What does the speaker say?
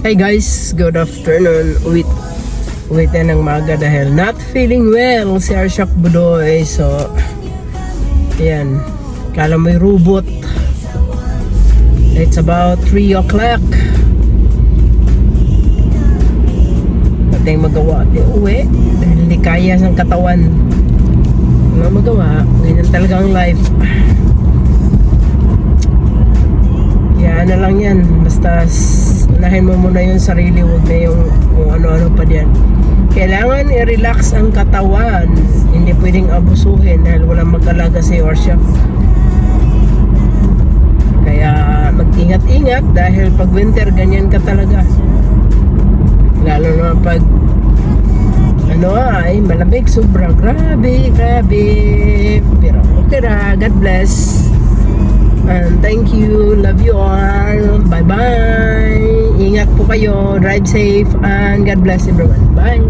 Hey guys, good afternoon. Uwi tayo ng maga dahil not feeling well si Arshak Budoy. So, ayan. Kala mo'y robot. It's about 3 o'clock. Patay magawa. Di uwi. Dahil hindi kaya ng katawan. Wala magawa. Ganyan talaga ang life. Kaya ano lang yan. Basta unahin mo muna yung sarili. Huwag na yung kung ano-ano pa diyan. Kailangan i-relax ang katawan. Hindi pwedeng abusuhin dahil walang mag-alaga si Arshak. Kaya mag-ingat-ingat dahil pag winter ganyan ka talaga. Lalo na pag ay malamig sobra. Grabe. Pero okay na. God bless. And thank you. Love you all. Bye-bye. Ingat po kayo. Drive safe and God bless everyone. Bye.